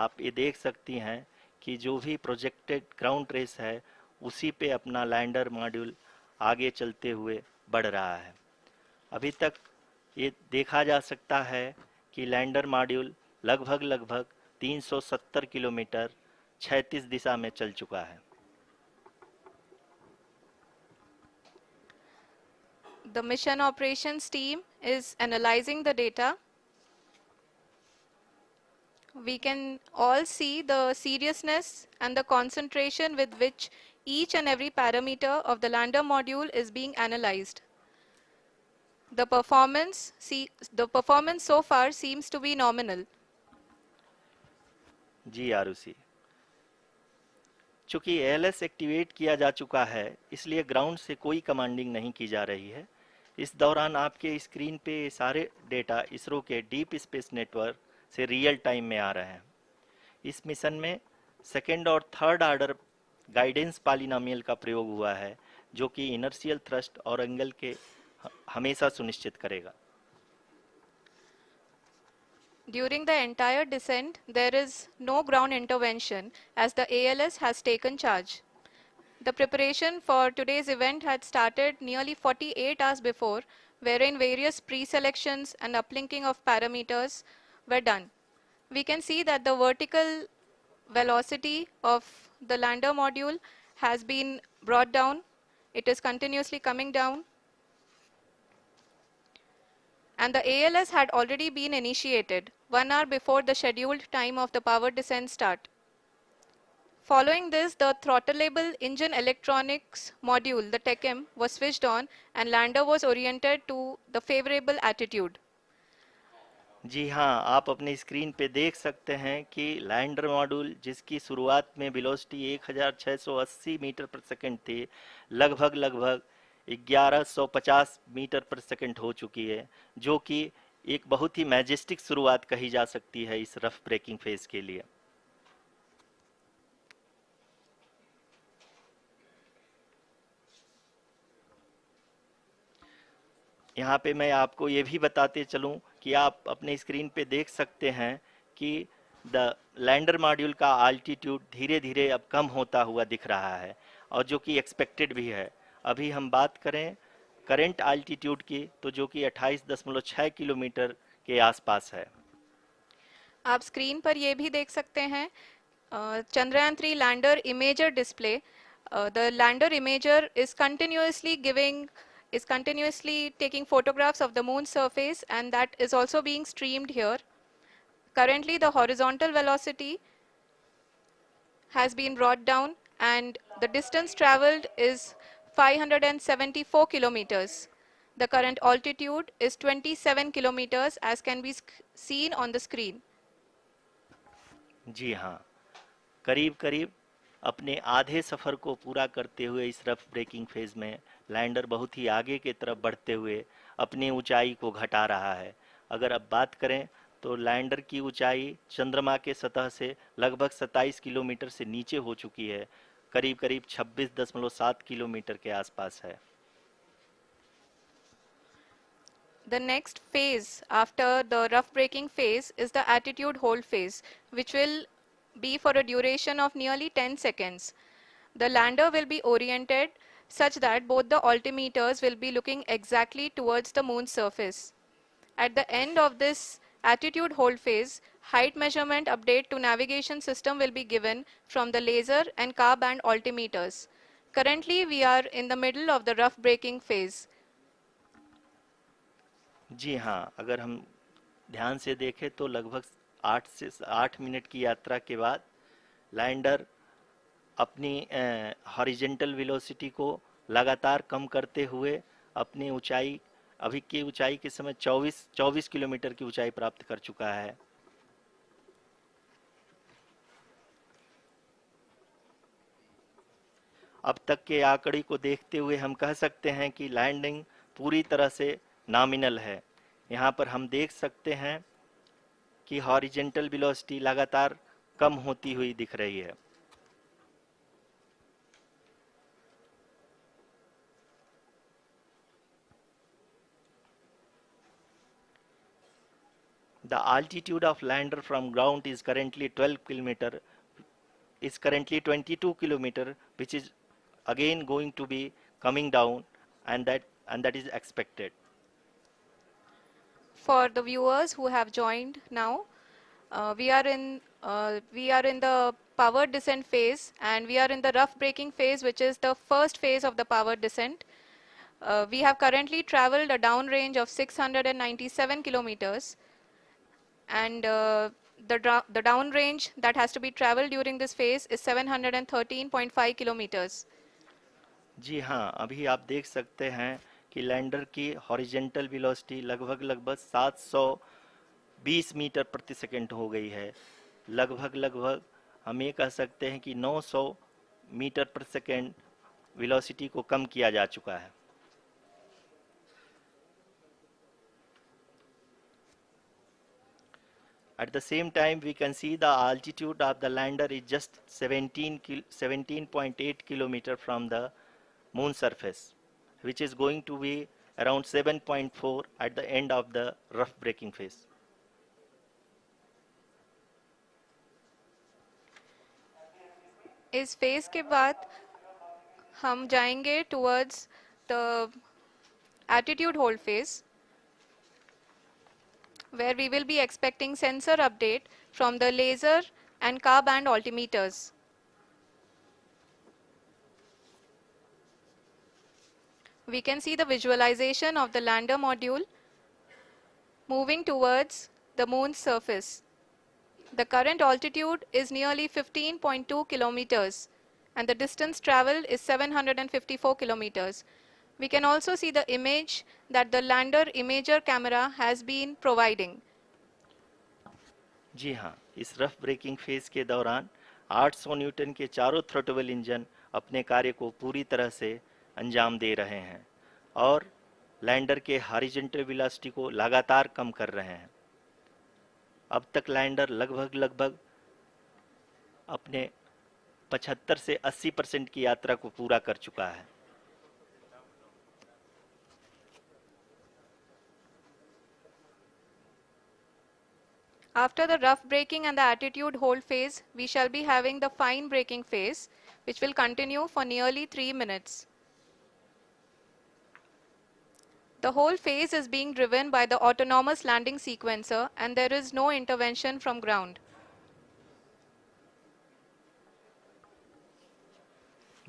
आप ये देख सकती हैं कि जो भी प्रोजेक्टेड ग्राउंड ट्रेस है उसी पे अपना लैंडर मॉड्यूल आगे चलते हुए बढ़ रहा है। अभी तक ये देखा जा सकता है कि लैंडर मॉड्यूल लगभग लगभग 370 किलोमीटर क्षैतिज दिशा में चल चुका है। The mission operations team is analyzing the data. We can all see the seriousness and the concentration with which each and every parameter of the lander module is being analyzed. The performance so far seems to be nominal. जी आरुषि, चूंकि ALS activate किया जा चुका है इसलिए ground से कोई commanding नहीं की जा रही है। इस दौरान आपके स्क्रीन पे सारे डेटा इसरो के डीप स्पेस नेटवर्क से रियल टाइम में आ रहे हैं। इस मिशन में सेकेंड और थर्ड ऑर्डर गाइडेंस पॉलिनोमियल का प्रयोग हुआ है जो कि इनर्शियल थ्रस्ट और एंगल के हमेशा सुनिश्चित करेगा। During the entire descent, there is no ground intervention as the ALS has taken charge. The preparation for today's event had started nearly 48 hours before, wherein various pre-selections and uplinking of parameters were done. We can see that the vertical velocity of the lander module has been brought down. It is continuously coming down. And the ALS had already been initiated 1 hour before the scheduled time of the power descent start. Following this, the throttleable engine electronics module, the TECM, was switched on and lander was oriented to the favorable attitude. जी हाँ, आप अपनी screen पे देख सकते हैं कि lander module जिसकी शुरुआत में वेलोसिटी 1680 मीटर पर सेकंड थी, लगभग लगभग 1150 मीटर पर सेकंड हो चुकी है, जो कि एक बहुत ही मैजेस्टिक शुरुआत कही जा सकती है इस रफ ब्रेकिंग फेज के लिए। यहाँ पे मैं आपको ये भी बताते चलूँ कि आप अपने स्क्रीन पे देख सकते हैं कि द लैंडर मॉड्यूल का आल्टीट्यूड धीरे धीरे अब कम होता हुआ दिख रहा है और जो कि एक्सपेक्टेड भी है। अभी हम बात करें करंट आल्टीट्यूड की तो जो कि 28.6 किलोमीटर के आसपास है। आप स्क्रीन पर ये भी देख सकते हैं Chandrayaan 3 lander imager display. The lander imager is continuously taking photographs of the moon's surface, and that is also being streamed here. Currently, the horizontal velocity has been brought down and the distance traveled is 574 kilometers. The current altitude is 27 kilometers as can be seen on the screen. जी हाँ, करीब करीब अपने आधे सफ़र को पूरा करते हुए इस रफ ब्रेकिंग फेज में लैंडर बहुत ही आगे की तरफ बढ़ते हुए अपनी ऊंचाई को घटा रहा है। अगर अब बात करें तो लैंडर की ऊंचाई चंद्रमा के सतह से लगभग 27 किलोमीटर से नीचे हो चुकी है, करीब करीब 26.7 किलोमीटर के आसपास है। The next phase after the rough braking phase is the attitude hold phase, which will be for a duration of nearly 10 seconds. The lander will be oriented such that both the altimeters will be looking exactly towards the moon's surface. At the end of this attitude hold phase, height measurement update to navigation system will be given from the laser and car band altimeters. Currently, we are in the middle of the rough braking phase. जी हाँ, अगर हम ध्यान से देखें तो लगभग 8 minute की यात्रा के बाद लैंडर अपनी हॉरिजेंटल वेलोसिटी को लगातार कम करते हुए अपनी ऊंचाई अभी की ऊंचाई के समय 24 किलोमीटर की ऊंचाई प्राप्त कर चुका है। अब तक के आंकड़े को देखते हुए हम कह सकते हैं कि लैंडिंग पूरी तरह से नॉमिनल है। यहाँ पर हम देख सकते हैं कि हॉरिजेंटल वेलोसिटी लगातार कम होती हुई दिख रही है। The altitude of lander from ground is currently 12 kilometer, is currently 22 kilometer, which is again going to be coming down, and that is expected. For the viewers who have joined now, we are in the power descent phase, and we are in the rough braking phase, which is the first phase of the power descent. We have currently traveled a downrange of 697 kilometers, and the downrange that has to be traveled during this phase is 713.5 kilometers. जी हाँ, अभी आप देख सकते हैं कि lander की horizontal velocity लगभग लगभग 720 मीटर प्रति सेकंड हो गई है। लगभग लगभग हम ये कह सकते हैं कि 900 मीटर प्रति सेकंड वेलोसिटी को कम किया जा चुका है। At the same time, we can see the altitude of the lander is just 17.8 kilometer from the moon surface, which is going to be around 7.4 at the end of the rough braking phase. इस phase के बाद हम जाएंगे towards the attitude hold phase, where we will be expecting sensor update from the laser and car band altimeters. We can see the visualization of the lander module moving towards the moon's surface. The current altitude is nearly 15.2 kilometers, and the distance traveled is 754 kilometers. We can also see the image that the lander imager camera has been providing. जी हाँ, इस rough breaking phase के दौरान 800 Newton के चारों throttle engine अपने कार्य को पूरी तरह से अंजाम दे रहे हैं और लैंडर के हॉरिजॉन्टल वेलोसिटी को लगातार कम कर रहे हैं। अब तक लैंडर लगभग लगभग अपने 75 से 80% की यात्रा को पूरा कर चुका है। After the rough braking and the attitude hold phase, we shall be having the fine braking phase, which will continue for nearly 3 minutes. The whole phase is being driven by the autonomous landing sequencer, and there is no intervention from ground.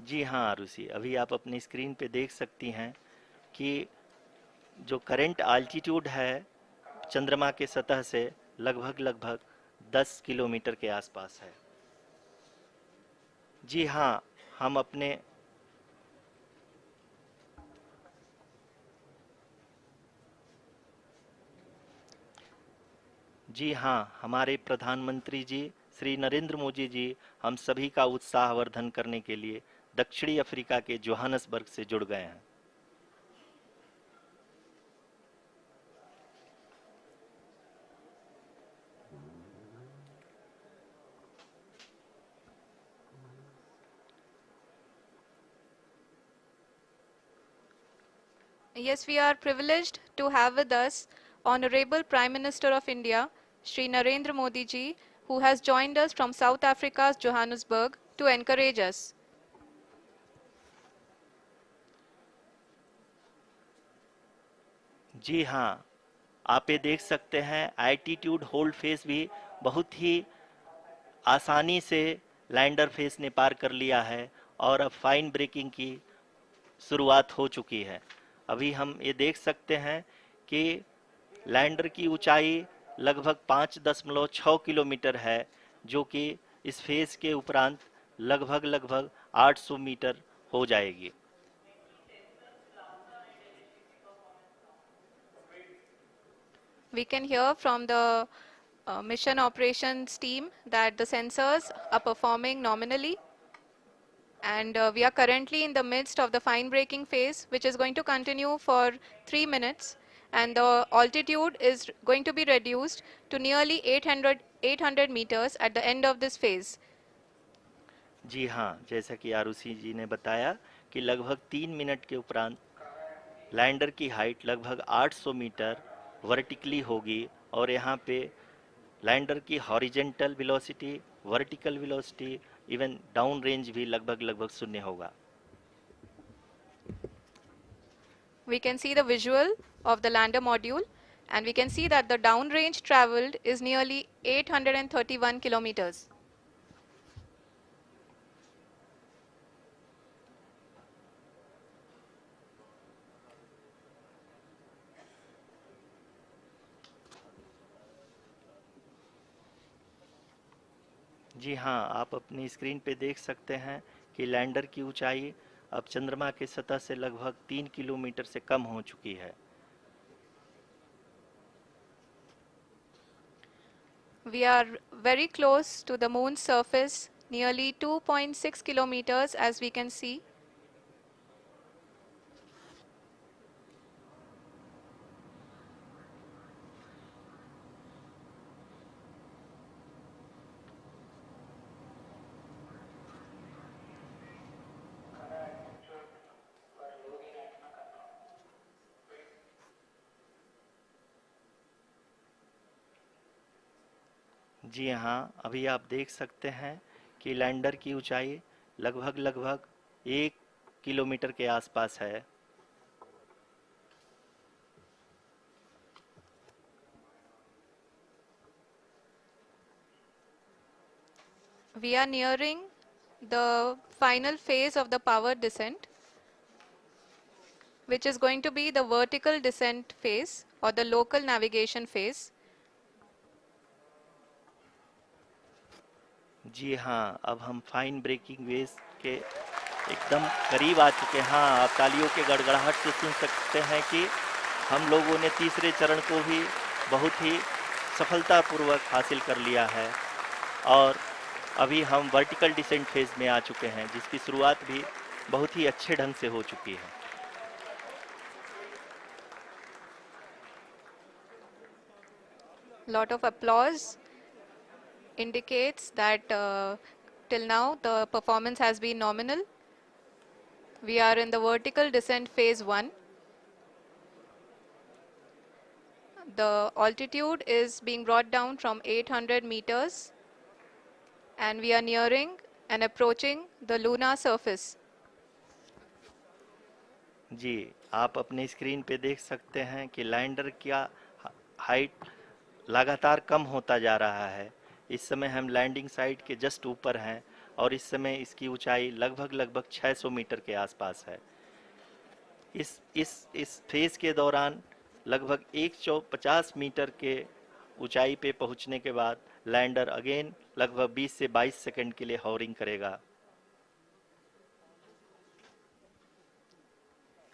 जी हाँ आरुषि, अभी आप अपनी screen पे देख सकती हैं कि जो करंट आल्टीट्यूड है चंद्रमा के सतह से लगभग लगभग 10 किलोमीटर के आसपास है। जी हाँ, हम अपने जी हाँ, हमारे प्रधानमंत्री जी श्री नरेंद्र मोदी जी हम सभी का उत्साहवर्धन करने के लिए दक्षिणी अफ्रीका के जोहानसबर्ग से जुड़ गए हैं। Yes, we are privileged to have with us Honorable Prime Minister of India, Shri Narendra Modi ji, who has joined us from South Africa's Johannesburg to encourage us. जी हाँ, आप ये देख सकते हैं एल्टीट्यूड होल्ड फेस भी बहुत ही आसानी से लैंडर फेस ने पार कर लिया है और अब फाइन ब्रेकिंग की शुरुआत हो चुकी है। अभी हम ये देख सकते हैं कि लैंडर की ऊंचाई लगभग 5.6 किलोमीटर है, जो कि इस फेज के उपरांत लगभग लगभग 800 मीटर हो जाएगी। We can hear from the mission operations team that the sensors are performing nominally, and we are currently in the midst of the fine braking phase, which is going to continue for 3 minutes, and the altitude is going to be reduced to nearly 800 meters at the end of this phase. जी हाँ, जैसा कि आरुषि जी ने बताया कि लगभग 3 minute के उपरांत lander की हाइट लगभग 800 मीटर वर्टिकली होगी और यहाँ पे लैंडर की horizontal velocity, vertical velocity, even down range भी लगभग लगभग शून्य होगा। We can see the visual of the lander module, and we can see that the downrange traveled is nearly 831 kilometers. जी हाँ, आप अपनी स्क्रीन पे देख सकते हैं कि लैंडर की ऊंचाई अब चंद्रमा की सतह से लगभग 3 किलोमीटर से कम हो चुकी है। We are very close to the moon's surface, nearly 2.6 kilometers as we can see. जी हाँ, अभी आप देख सकते हैं कि लैंडर की ऊंचाई लगभग लगभग 1 किलोमीटर के आसपास है। We are nearing the final phase of the power descent, which is going to be the vertical descent phase or the local navigation phase. जी हाँ, अब हम फाइन ब्रेकिंग वेव्स के एकदम करीब आ चुके हैं। हाँ, आप तालियों के गड़गड़ाहट से सुन सकते हैं कि हम लोगों ने तीसरे चरण को भी बहुत ही सफलतापूर्वक हासिल कर लिया है और अभी हम वर्टिकल डिसेंट फेज में आ चुके हैं, जिसकी शुरुआत भी बहुत ही अच्छे ढंग से हो चुकी है। Lot of applause indicates that till now the performance has been nominal. We are in the vertical descent phase 1. The altitude is being brought down from 800 meters and we are nearing and approaching the lunar surface. जी, आप अपनी screen पे देख सकते हैं कि lander का height लगातार कम होता जा रहा है। इस समय हम लैंडिंग साइट के जस्ट ऊपर हैं और इस समय इसकी ऊंचाई लगभग लगभग 600 मीटर के आसपास है। इस फेज के दौरान लगभग 150 मीटर के ऊंचाई पे पहुंचने के बाद लैंडर अगेन लगभग 20 से 22 सेकंड के लिए हॉवरिंग करेगा।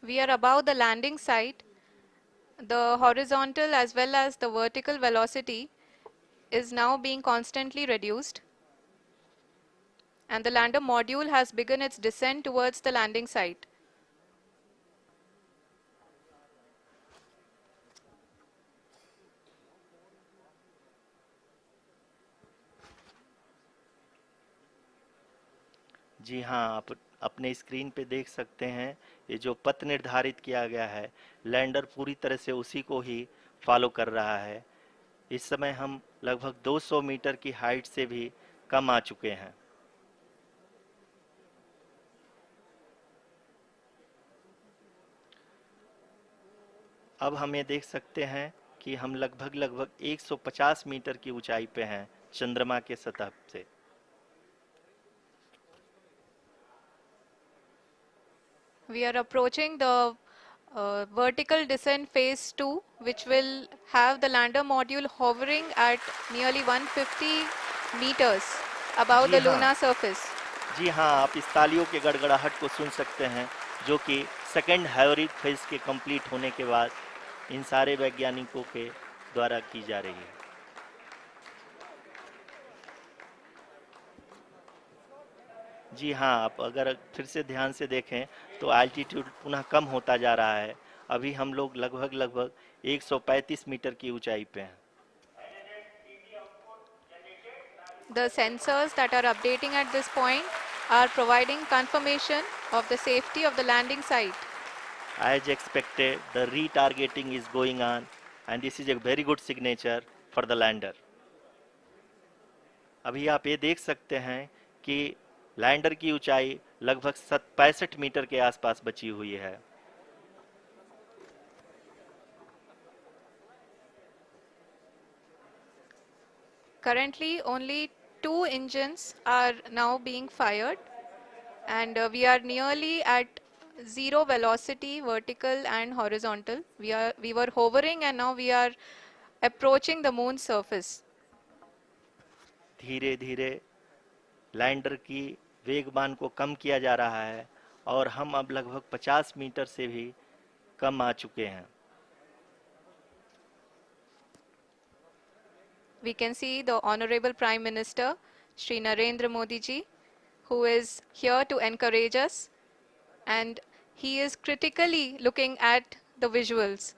We are above the landing site. The horizontal as well as the vertical velocity is now being constantly reduced, and the lander module has begun its descent towards the landing site. जी हाँ, आप अपने screen पे देख सकते हैं ये जो पथ निर्धारित किया गया है, लैंडर पूरी तरह से उसी को ही फॉलो कर रहा है। इस समय हम लगभग 200 मीटर की हाइट से भी कम आ चुके हैं। अब हम ये देख सकते हैं कि हम लगभग लगभग 150 मीटर की ऊंचाई पे हैं चंद्रमा के सतह से। We are approaching the vertical descent phase 2, which will have the lander module hovering at nearly 150 meters above ji the हाँ, lunar surface. जी हाँ, आप इस तालियों के गड़गड़ाहट को सुन सकते हैं, जो कि सेकंड हैवरिक फेज के कंप्लीट होने के बाद इन सारे वैज्ञानिकों के द्वारा की जा रही है। जी हाँ, आप अगर फिर से ध्यान से देखें तो एल्टीट्यूड पुनः कम होता जा रहा है। अभी हम लोग लगभग लगभग 135 मीटर की ऊंचाई पे हैं। The sensors that are updating at this point are providing confirmation of the safety of the landing site. As expected, the retargeting is going on and this is a very good signature for the lander. अभी आप ये देख सकते हैं कि lander की ऊंचाई लगभग 65 मीटर के आसपास बची हुई है. Currently, only two engines are now being fired, and we are nearly at zero velocity, vertical and horizontal. We were hovering, and now we are approaching the moon's surface. धीरे धीरे लैंडर की वेगमान को कम किया जा रहा है और हम अब लगभग 50 मीटर से भी कम आ चुके हैं. We can see the Honorable Prime Minister, Shri Narendra Modi ji, who is here to encourage us, and he is critically looking at the visuals.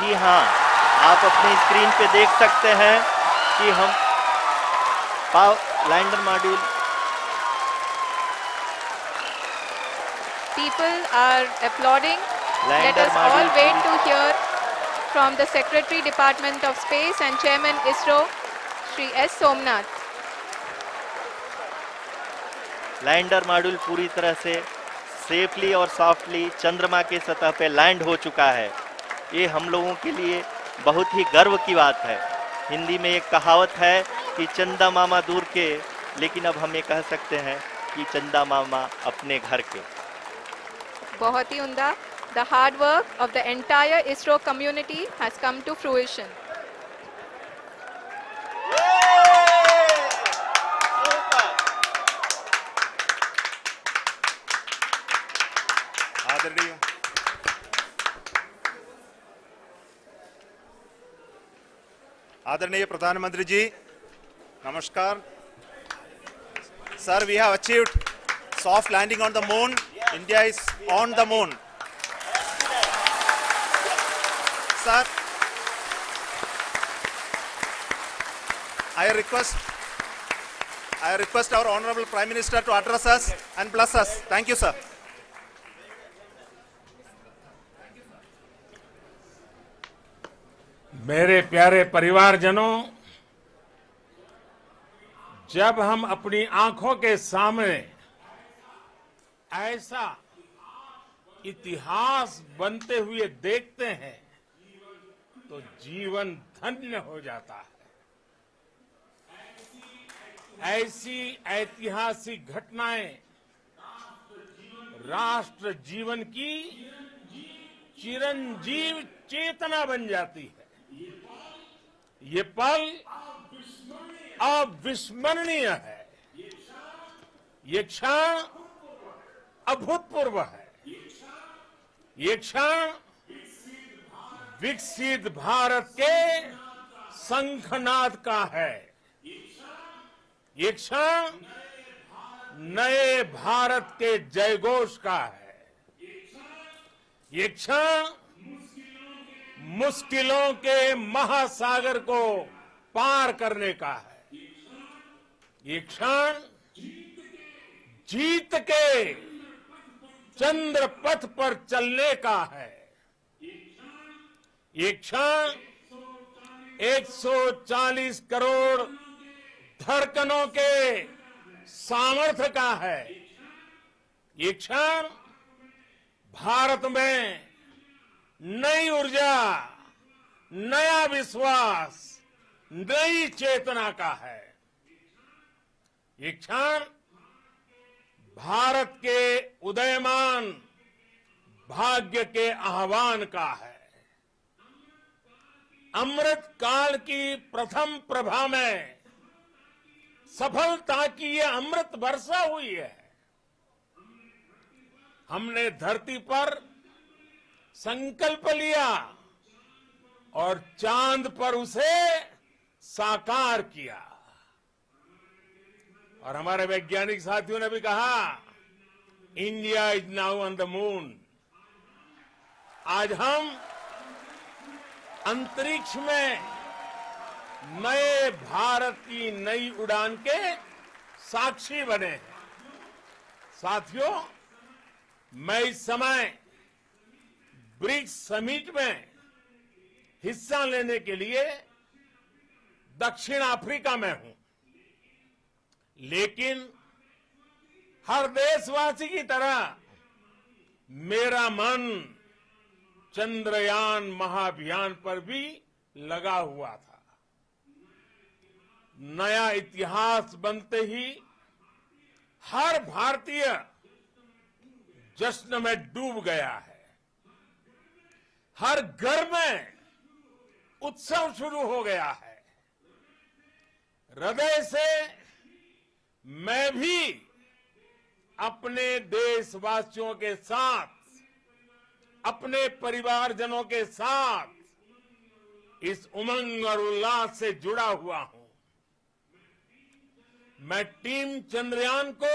जी हाँ, आप अपनी स्क्रीन पे देख सकते हैं कि हम lander module. People are applauding. Let lander us all module wait to hear from the Secretary Department of Space and Chairman ISRO, Shri S. Somnath. Lander module पूरी तरह से सेफली और सॉफ्टली चंद्रमा के सतह पे लैंड हो चुका है. ये हम लोगों के लिए बहुत ही गर्व की बात है. हिंदी में एक कहावत है कि चंदा मामा दूर के, लेकिन अब हम ये कह सकते हैं कि चंदा मामा अपने घर के. बहुत ही उम्दा. The hard work of the entire ISRO community has come to fruition. आदरणीय आदरणीय प्रधानमंत्री जी, नमस्कार. Sir, we have achieved soft landing on the moon. India is on the moon. Sir, I request our Honorable Prime Minister to address us and bless us. Thank you, sir. मेरे प्यारे परिवारजनों, जब हम अपनी आंखों के सामने ऐसा इतिहास बनते हुए देखते हैं तो जीवन धन्य हो जाता है. ऐसी ऐतिहासिक घटनाएं राष्ट्र जीवन की चिरंजीव चेतना बन जाती है. ये पल अविस्मरणीय है. ये क्षण अभूतपूर्व है. ये क्षण विकसित भारत के शंखनाद का है. ये क्षण नए भारत के जयघोष का है. ये क्षण मुश्किलों के महासागर को पार करने का है. ये क्षण जीत के चंद्र पथ पर चलने का है. ये क्षण 140 करोड़ धड़कनों के सामर्थ्य का है. ये क्षण भारत में नई ऊर्जा, नया विश्वास, नई चेतना का है. ये क्षण भारत के उदयमान भाग्य के आह्वान का है. अमृत काल की प्रथम प्रभा में सफलता की ये अमृत वर्षा हुई है. हमने धरती पर संकल्प लिया और चांद पर उसे साकार किया. और हमारे वैज्ञानिक साथियों ने भी कहा, India is now on the moon. आज हम अंतरिक्ष में नए भारत की नई उड़ान के साक्षी बने हैं. साथियों, मैं इस समय ब्रिक्स समिट में हिस्सा लेने के लिए दक्षिण अफ्रीका में हूं, लेकिन हर देशवासी की तरह मेरा मन चंद्रयान महाअभियान पर भी लगा हुआ था। नया इतिहास बनते ही हर भारतीय जश्न में डूब गया है। हर घर में उत्सव शुरू हो गया है। हृदय से मैं भी अपने देशवासियों के साथ, अपने परिवारजनों के साथ इस उमंग और उल्लास से जुड़ा हुआ हूं। मैं टीम चंद्रयान को,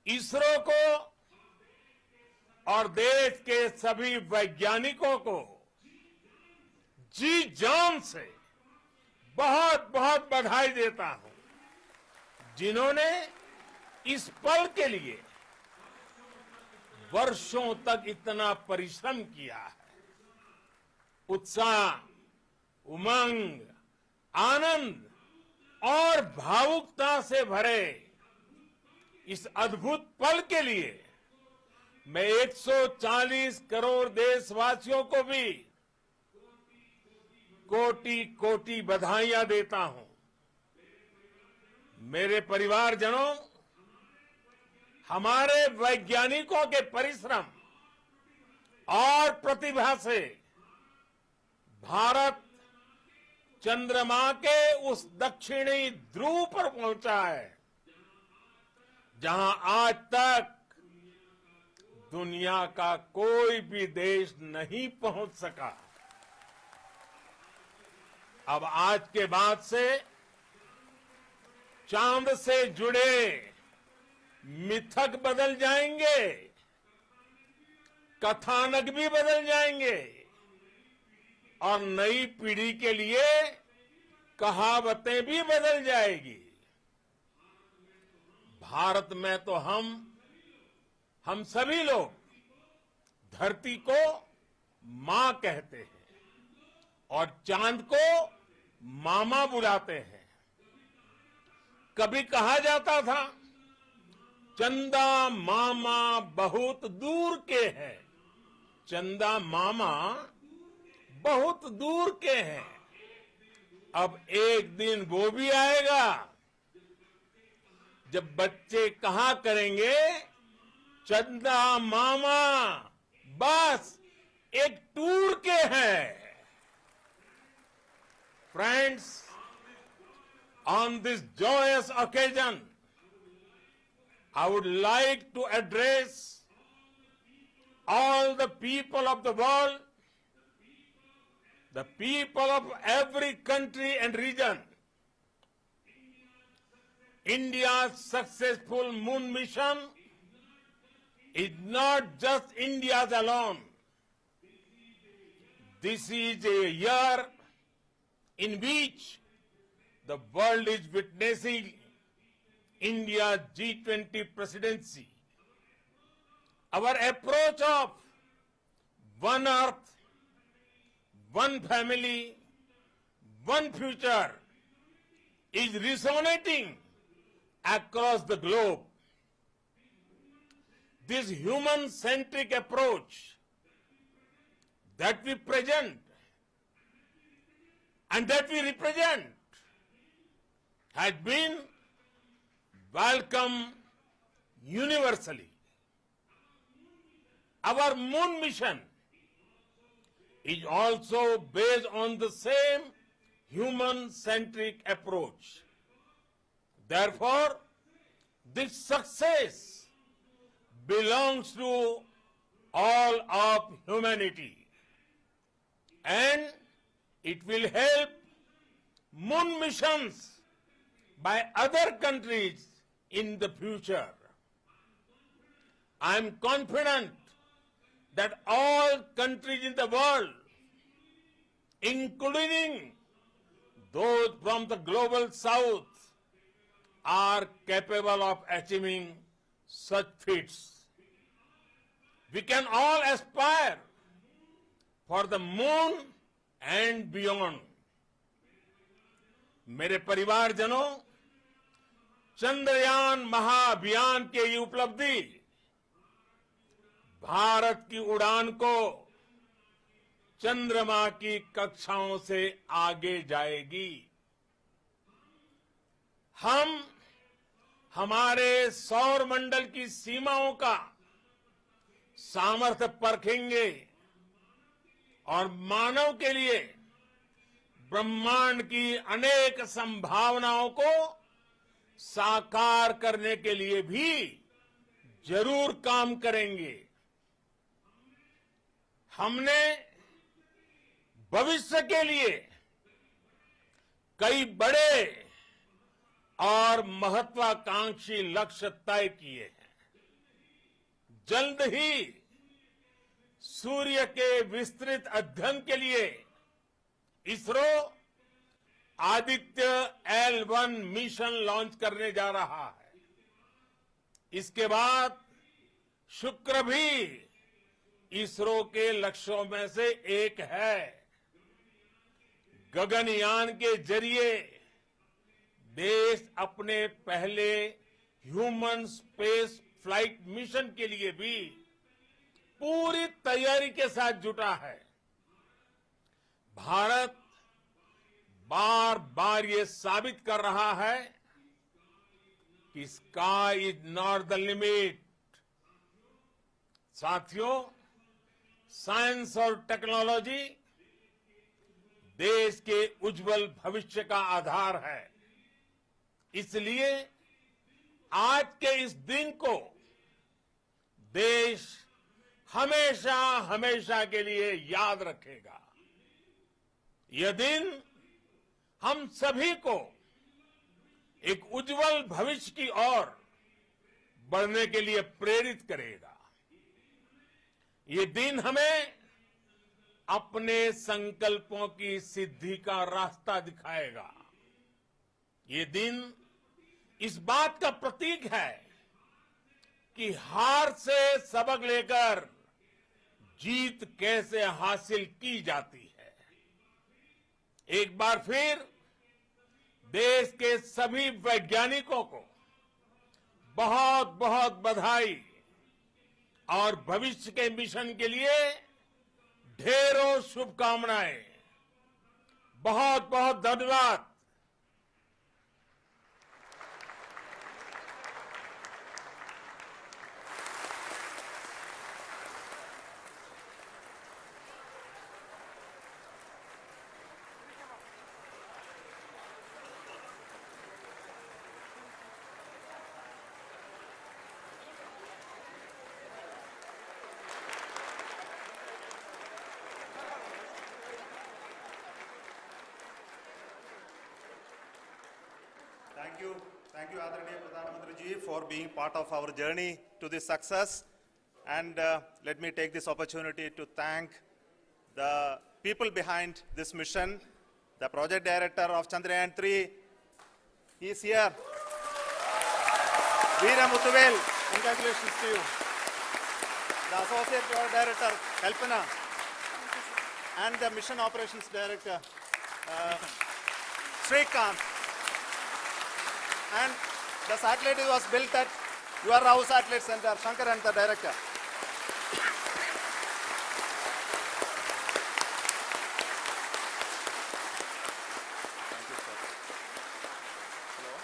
इसरो को और देश के सभी वैज्ञानिकों को जी जान से बहुत बहुत बधाई देता हूं, जिन्होंने इस पल के लिए वर्षों तक इतना परिश्रम किया है। उत्साह, उमंग, आनंद और भावुकता से भरे इस अद्भुत पल के लिए मैं 140 करोड़ देशवासियों को भी कोटि कोटि बधाइयां देता हूं। मेरे परिवारजनों, हमारे वैज्ञानिकों के परिश्रम और प्रतिभा से भारत चंद्रमा के उस दक्षिणी ध्रुव पर पहुंचा है, जहां आज तक दुनिया का कोई भी देश नहीं पहुंच सका। अब आज के बाद से चांद से जुड़े मिथक बदल जाएंगे, कथानक भी बदल जाएंगे और नई पीढ़ी के लिए कहावतें भी बदल जाएगी। भारत में तो हम सभी लोग धरती को मां कहते हैं और चांद को मामा बुलाते हैं। कभी कहा जाता था, चंदा मामा बहुत दूर के हैं। चंदा मामा बहुत दूर के हैं। अब एक दिन वो भी आएगा जब बच्चे कहा करेंगे, चंदा मामा बस एक टूर के हैं। Friends, on this joyous occasion, I would like to address all the people of the world, the people of every country and region. India's successful moon mission is not just India's alone. This is a year in which the world is witnessing India's G20 presidency. Our approach of one earth, one family, one future is resonating across the globe. This human-centric approach that we present and that we represent has been welcomed universally. Our moon mission is also based on the same human-centric approach. Therefore, this success belongs to all of humanity, and it will help moon missions by other countries in the future. I am confident that all countries in the world, including those from the global south, are capable of achieving such feats. We can all aspire for the moon and beyond. मेरे परिवारजनों, चंद्रयान महाअभियान के ये उपलब्धि भारत की उड़ान को चंद्रमा की कक्षाओं से आगे जाएगी। हम हमारे सौर मंडल की सीमाओं का सामर्थ्य परखेंगे और मानव के लिए ब्रह्मांड की अनेक संभावनाओं को साकार करने के लिए भी जरूर काम करेंगे। हमने भविष्य के लिए कई बड़े और महत्वाकांक्षी लक्ष्य तय किए हैं। जल्द ही सूर्य के विस्तृत अध्ययन के लिए ISRO Aditya L1 mission launch करने जा रहा है। इसके बाद शुक्र भी इसरो के लक्ष्यों में से एक है। गगनयान के जरिए देश अपने पहले ह्यूमन स्पेस फ्लाइट मिशन के लिए भी पूरी तैयारी के साथ जुटा है। भारत बार बार ये साबित कर रहा है कि sky is not the limit. साथियों, साइंस और टेक्नोलॉजी देश के उज्जवल भविष्य का आधार है। इसलिए आज के इस दिन को देश हमेशा हमेशा के लिए याद रखेगा। यह दिन हम सभी को एक उज्जवल भविष्य की ओर बढ़ने के लिए प्रेरित करेगा। ये दिन हमें अपने संकल्पों की सिद्धि का रास्ता दिखाएगा। ये दिन इस बात का प्रतीक है कि हार से सबक लेकर जीत कैसे हासिल की जाती है। एक बार फिर देश के सभी वैज्ञानिकों को बहुत बहुत बधाई और भविष्य के मिशन के लिए ढेरों शुभकामनाएं। बहुत बहुत धन्यवाद। Thank you, Adaraniya Pradhan Mantri ji, for being part of our journey to this success. And let me take this opportunity to thank the people behind this mission, the project director of Chandrayaan 3. He is here. Veera Muthuvel, congratulations to you. The associate project director, Kalpana, and the mission operations director, Srikanth. And the satellite was built at your Rao Satellite Center, Shankar and the director. Thank you, sir. Hello.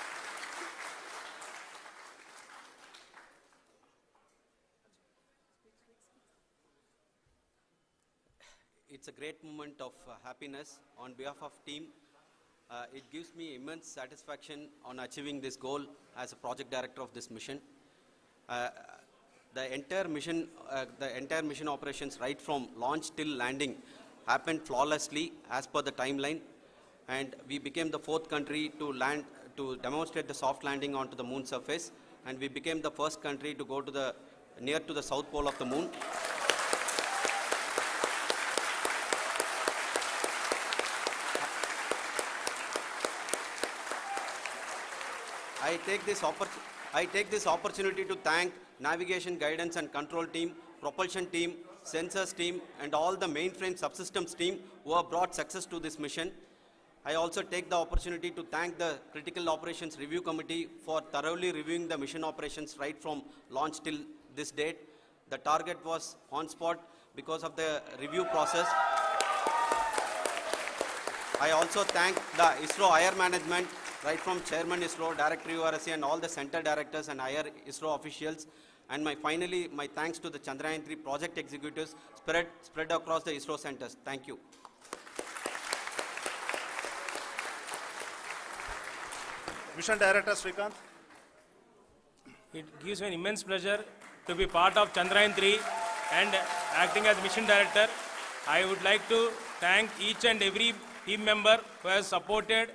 It's a great moment of happiness on behalf of team. It gives me immense satisfaction on achieving this goal as a project director of this mission. The entire mission operations right from launch till landing happened flawlessly as per the timeline, and we became the 4th country to demonstrate the soft landing onto the moon surface, and we became the first country to go to near to the south pole of the moon. I take this I take this opportunity to thank navigation, guidance and control team, propulsion team, sensors team and all the mainframe subsystems team who have brought success to this mission. I also take the opportunity to thank the Critical Operations Review Committee for thoroughly reviewing the mission operations right from launch till this date. The target was on spot because of the review process. I also thank the ISRO higher management, right from Chairman ISRO, Director URSC and all the center directors and higher ISRO officials. And finally, my thanks to the Chandrayaan 3 project executives spread across the ISRO centers. Thank you. Mission Director Srikanth. It gives me an immense pleasure to be part of Chandrayaan 3 and acting as Mission Director. I would like to thank each and every team member who has supported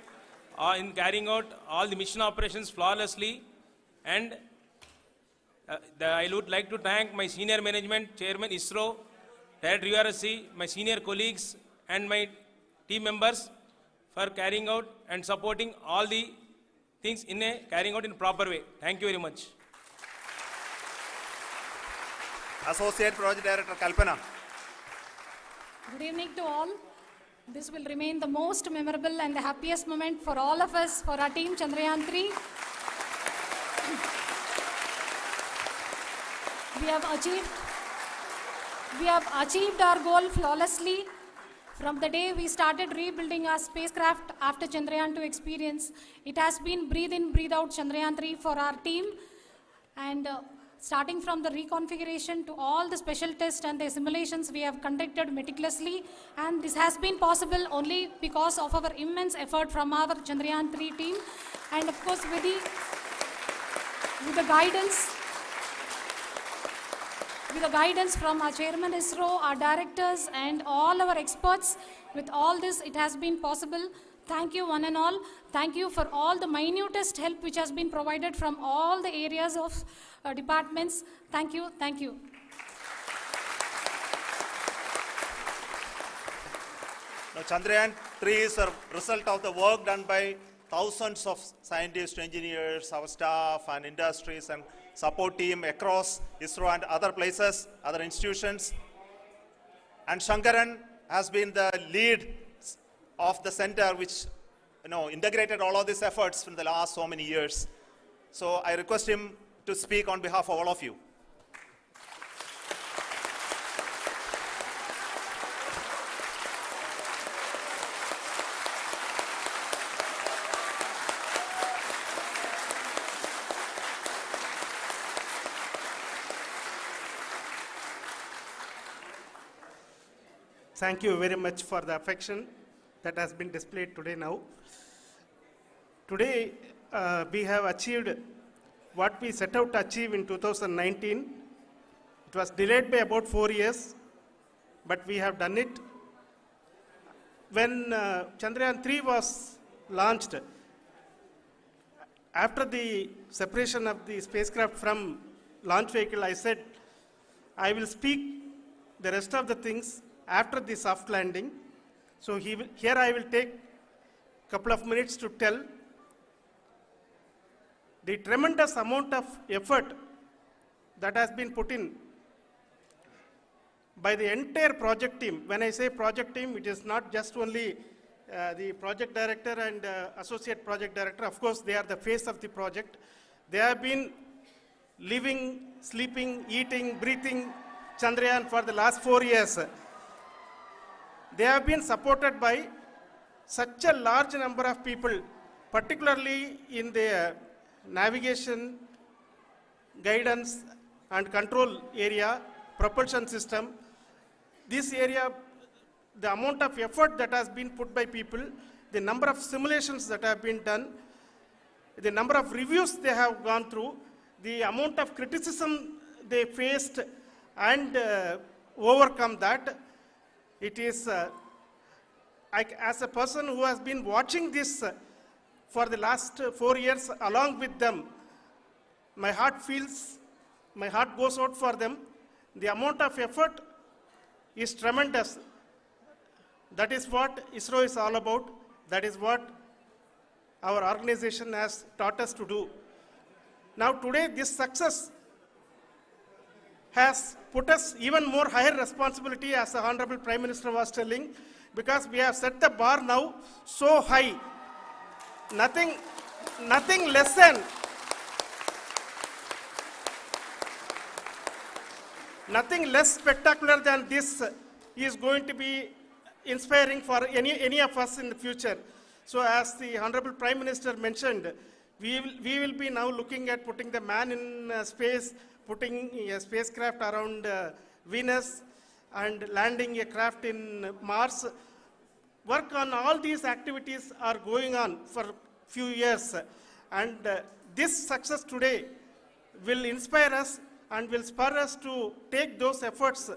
in carrying out all the mission operations flawlessly. And I would like to thank my senior management, Chairman ISRO, Director URSC, my senior colleagues and my team members for carrying out and supporting all the things carrying out in a proper way. Thank you very much. Associate Project Director Kalpana. Good evening to all. This will remain the most memorable and the happiest moment for all of us, for our team Chandrayaan 3. We have achieved our goal flawlessly. From the day we started rebuilding our spacecraft after Chandrayaan 2 experience, it has been breathe in, breathe out Chandrayaan 3 for our team. And starting from the reconfiguration to all the special tests and the simulations we have conducted meticulously. And this has been possible only because of our immense effort from our Chandrayaan 3 team. And of course with the guidance from our Chairman ISRO, our directors and all our experts. With all this, it has been possible. Thank you one and all. Thank you for all the minutest help which has been provided from all the areas of departments. Thank you. Thank you. Now, Chandrayaan 3 is a result of the work done by thousands of scientists, engineers, our staff and industries and support team across ISRO and other places, other institutions. And Shankaran has been the lead of the center which integrated all of these efforts in the last so many years. So I request him to speak on behalf of all of you. Thank you very much for the affection that has been displayed today now. Today, we have achieved what we set out to achieve in 2019. It was delayed by about 4 years, but we have done it. When Chandrayaan 3 was launched, after the separation of the spacecraft from launch vehicle, I said, I will speak the rest of the things after the soft landing. So here I will take a couple of minutes to tell the tremendous amount of effort that has been put in by the entire project team. When I say project team, it is not just only the project director and associate project director. Of course, they are the face of the project. They have been living, sleeping, eating, breathing Chandrayaan for the last 4 years. They have been supported by such a large number of people, particularly in the navigation, guidance and control area, propulsion system. This area, the amount of effort that has been put by people, the number of simulations that have been done, the number of reviews they have gone through, the amount of criticism they faced and overcome that. It is, as a person who has been watching this for the last 4 years along with them, my heart goes out for them. The amount of effort is tremendous. That is what ISRO is all about. That is what our organization has taught us to do. Now today this success has put us even more higher responsibility, as the Honorable Prime Minister was telling, because we have set the bar now so high. Nothing less than nothing less spectacular than this is going to be inspiring for any of us in the future. So as the Honorable Prime Minister mentioned, we will be now looking at putting the man in space, putting a spacecraft around Venus, and landing a craft in Mars. Work on all these activities are going on for few years, and this success today will inspire us and will spur us to take those efforts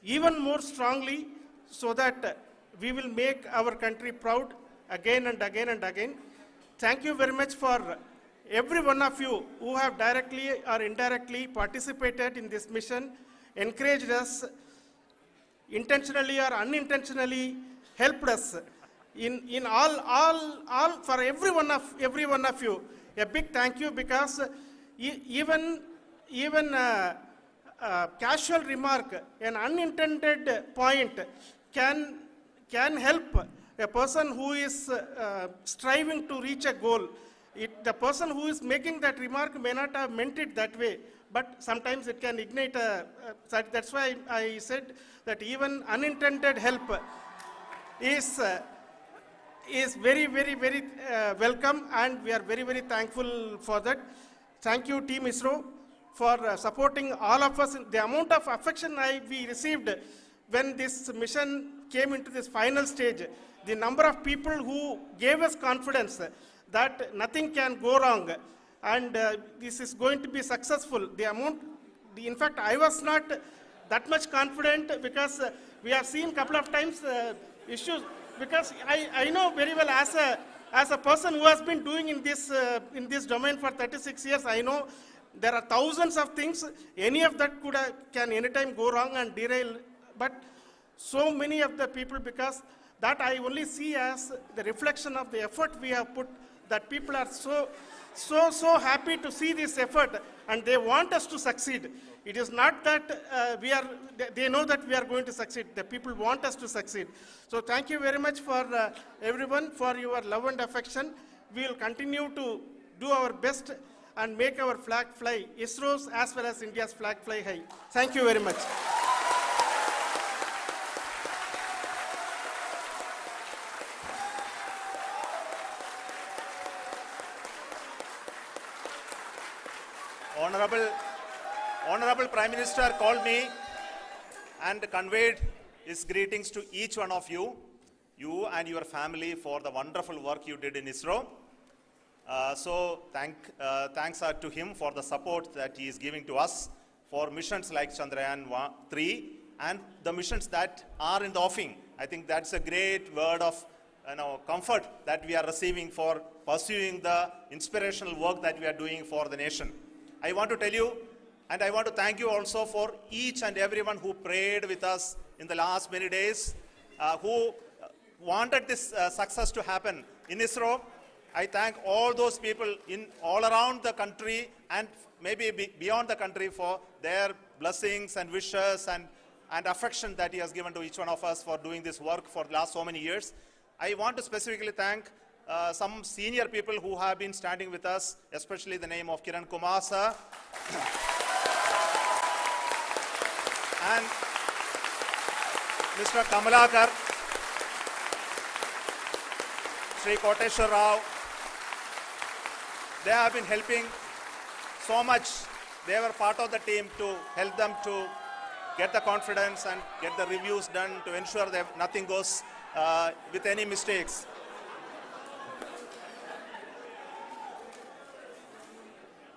even more strongly, so that we will make our country proud again and again and again. Thank you very much for every one of you who have directly or indirectly participated in this mission, encouraged us, intentionally or unintentionally helped us in all for every one of you. A big thank you, because even casual remark, an unintended point can help a person who is striving to reach a goal. The person who is making that remark may not have meant it that way, but sometimes it can ignite that's why I said that even unintended help is very, very, very welcome, and we are very, very thankful for that. Thank you, Team ISRO, for supporting all of us. The amount of affection we received when this mission came into this final stage, the number of people who gave us confidence that nothing can go wrong, and this is going to be successful. In fact, I was not that much confident, because we have seen a couple of times issues, because I know very well, as a person who has been doing in this domain for 36 years, I know there are thousands of things. Any of that can anytime go wrong and derail. But so many of the people, because that I only see as the reflection of the effort we have put, that people are so happy to see this effort, and they want us to succeed. It is not that they know that we are going to succeed. The people want us to succeed. So thank you very much for everyone, for your love and affection. We will continue to do our best and make our flag fly, ISRO's as well as India's flag fly high. Thank you very much. Honorable Prime Minister called me and conveyed his greetings to each one of you and your family, for the wonderful work you did in ISRO. So thanks are to him for the support that he is giving to us for missions like Chandrayaan 3 and the missions that are in the offing. I think that's a great word of comfort that we are receiving for pursuing the inspirational work that we are doing for the nation. I want to tell you, and I want to thank you also for each and everyone who prayed with us in the last many days, who wanted this success to happen in ISRO. I thank all those people all around the country and maybe beyond the country for their blessings and wishes and affection that he has given to each one of us for doing this work for the last so many years. I want to specifically thank some senior people who have been standing with us, especially the name of Kiran Kumar sir and Mr. Kamalakar, Sri Koteshwar Rao. They have been helping so much. They were part of the team to help them to get the confidence and get the reviews done to ensure that nothing goes with any mistakes.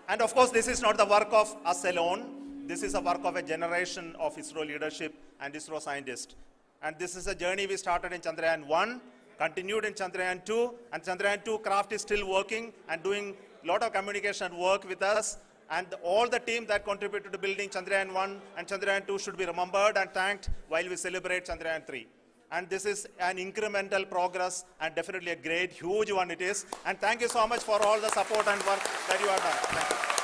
And of course, this is not the work of us alone. This is a work of a generation of ISRO leadership and ISRO scientists. And this is a journey we started in Chandrayaan 1, continued in Chandrayaan 2, and Chandrayaan 2 craft is still working and doing a lot of communication work with us. And all the team that contributed to building Chandrayaan 1 and Chandrayaan 2 should be remembered and thanked while we celebrate Chandrayaan 3. and this is an incremental progress and definitely a great, huge one it is. And thank you so much for all the support and work that you have done. Thank you.